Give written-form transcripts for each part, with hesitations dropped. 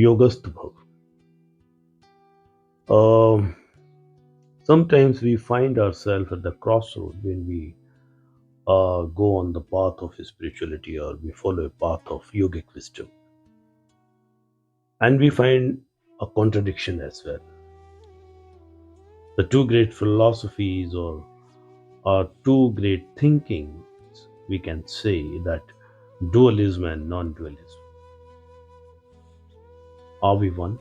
Yogasth bhav. Um, Sometimes we find ourselves at the crossroad when we go on the path of spirituality or we follow a path of yogic wisdom. And we find a contradiction as well. The two great philosophies or two great thinkings, we can say that dualism and non dualism. Are we one?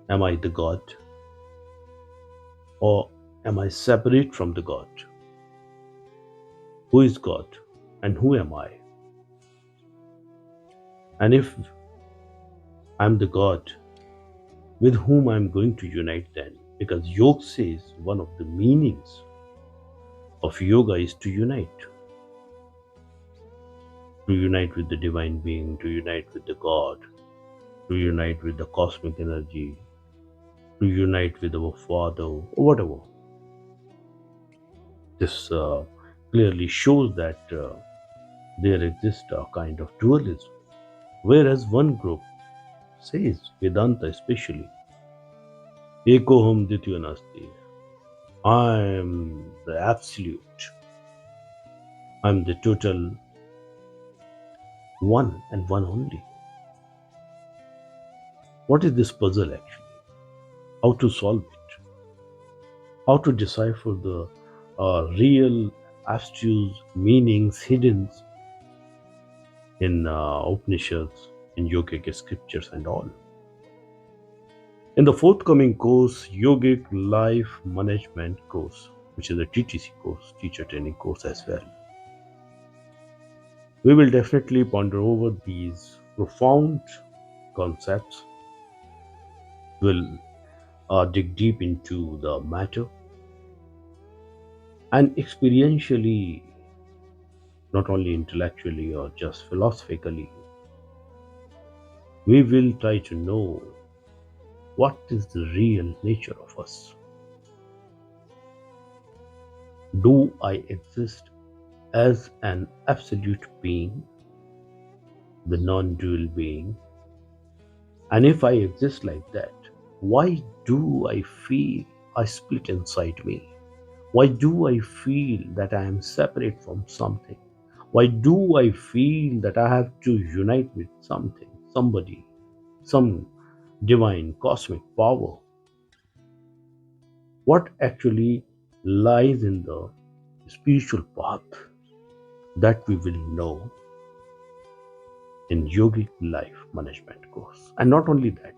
Am I the God? Or am I separate from the God? Who is God and who am I? And if I'm the God, with whom I'm going to unite then? Because yoga says one of the meanings of yoga is to unite with the divine being, to unite with the God, to unite with the cosmic energy, to unite with our Father, or whatever. This clearly shows that there exists a kind of dualism, whereas one group says, Vedanta especially, Ekoham Ditya Nasti, I am the absolute, I'm the total one and one only. What is this puzzle actually? How to solve it? How to decipher the real abstruse meanings hidden in Upanishads, in yogic scriptures and all? In the forthcoming course, Yogic Life Management course, which is a TTC course, teacher training course as well, we will definitely ponder over these profound concepts. We'll dig deep into the matter and experientially, not only intellectually or just philosophically, we will try to know what is the real nature of us. Do I exist as an absolute being, the non dual being? And if I exist like that, why do I feel I split inside me? Why do I feel that I am separate from something? Why do I feel that I have to unite with something, somebody, some divine cosmic power? What actually lies in the spiritual path that we will know in yogic life management course. And not only that,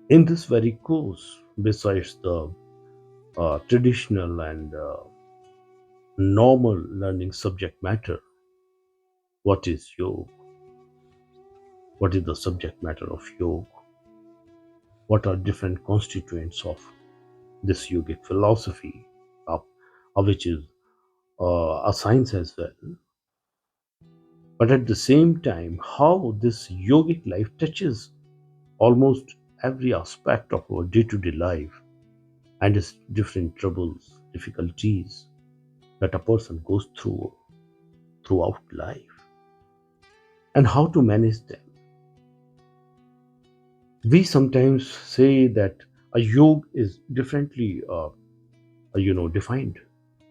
in this very course, besides the traditional and normal learning subject matter, what is yoga? What is the subject matter of yoga? What are different constituents of this yogic philosophy, of, which is a science as well? But at the same time, how this yogic life touches almost every aspect of our day-to-day life and its different troubles, difficulties that a person goes through throughout life, and how to manage them. We sometimes say that a yoga is differently, defined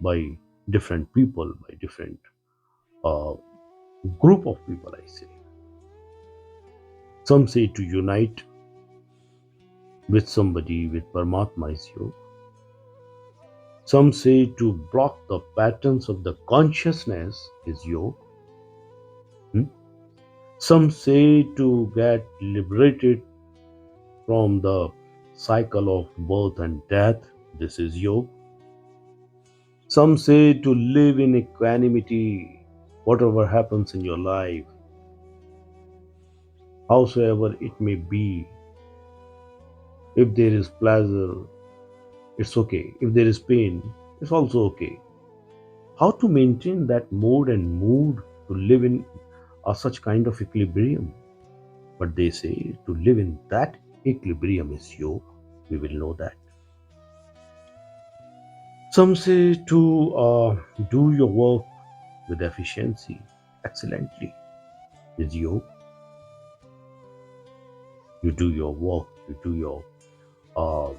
by different people, by different uh, group of people. I say some say to unite with somebody with Paramatma is yoga. Some say to block the patterns of the consciousness is yoga. Hmm? Some say to get liberated from the cycle of birth and death. This is yoga. Some say to live in equanimity, whatever happens in your life, howsoever it may be. If there is pleasure, it's okay. If there is pain, it's also okay. How to maintain that mode and mood to live in such kind of equilibrium? But they say to live in that equilibrium is yoga. We will know that. Some say to do your work with efficiency, excellently. is you. You do your work, you do your uh,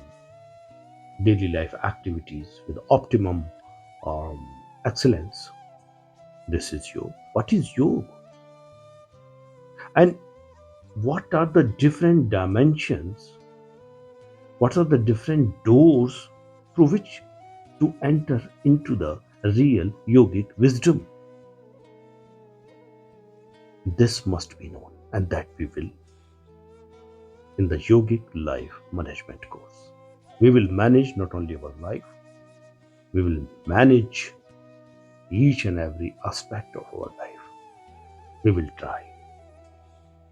daily life activities with optimum um, excellence. This is yoga. What is yoga? And what are the different dimensions? What are the different doors through which to enter into the real yogic wisdom? This must be known, and that we will in the yogic life management course. We will manage not only our life, we will manage each and every aspect of our life. We will try.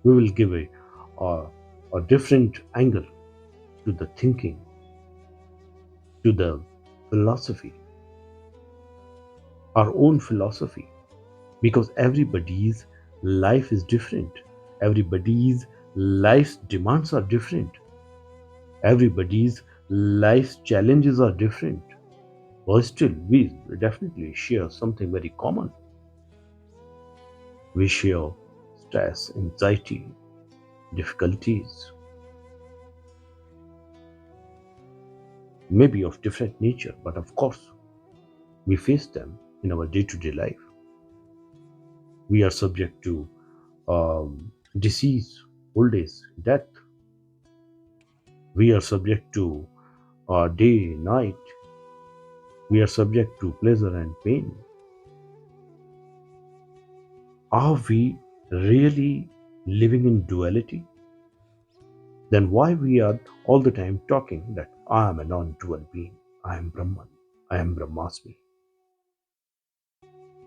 We will give a, a different angle to the thinking, to the philosophy, our own philosophy, because everybody's life is different. Everybody's life's demands are different. Everybody's life's challenges are different. But still, we definitely share something very common. We share stress, anxiety, difficulties, maybe of different nature, but of course, we face them in our day to day life. We are subject to disease, old age, death. We are subject to day, night. We are subject to pleasure and pain. Are we really living in duality? Then why we are all the time talking that I am a non-dual being, I am Brahman, I am Brahmasmi?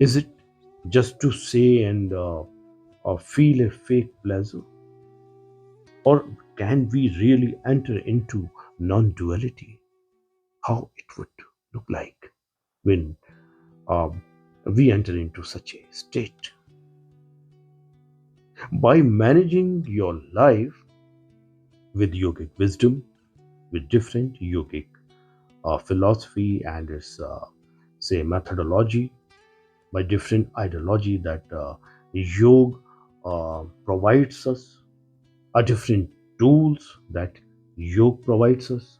Is it just to say and feel a fake pleasure? Or can we really enter into non duality? How it would look like when um, we enter into such a state? By managing your life with yogic wisdom, with different yogic philosophy and its, say, methodology, by different ideology that yoga provides us, are different tools that yoga provides us,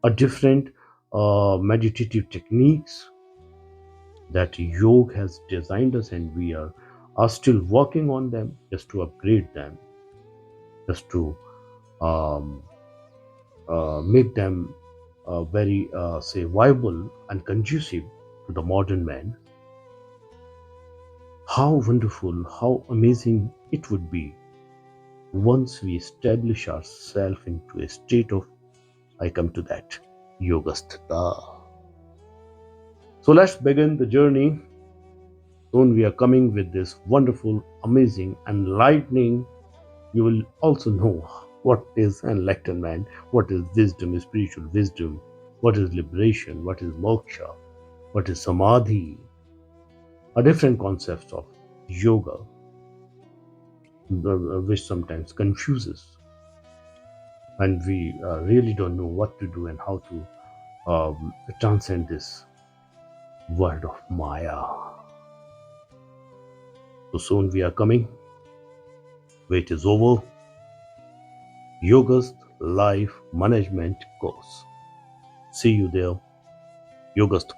are different meditative techniques that yoga has designed us, and we are still working on them just to upgrade them, just to um, make them very, say, viable and conducive to the modern man. How wonderful, how amazing it would be once we establish ourselves into a state of, I come to that, Yogasth. So let's begin the journey. Soon we are coming with this wonderful, amazing, enlightening. You will also know what is enlightenment, what is wisdom, spiritual wisdom, what is liberation, what is moksha, what is samadhi, are different concepts of yoga, which sometimes confuses, and we really don't know what to do and how to transcend this world of Maya. So soon we are coming. Wait is over. Yoga's Life Management Course. See you there. Yogasth.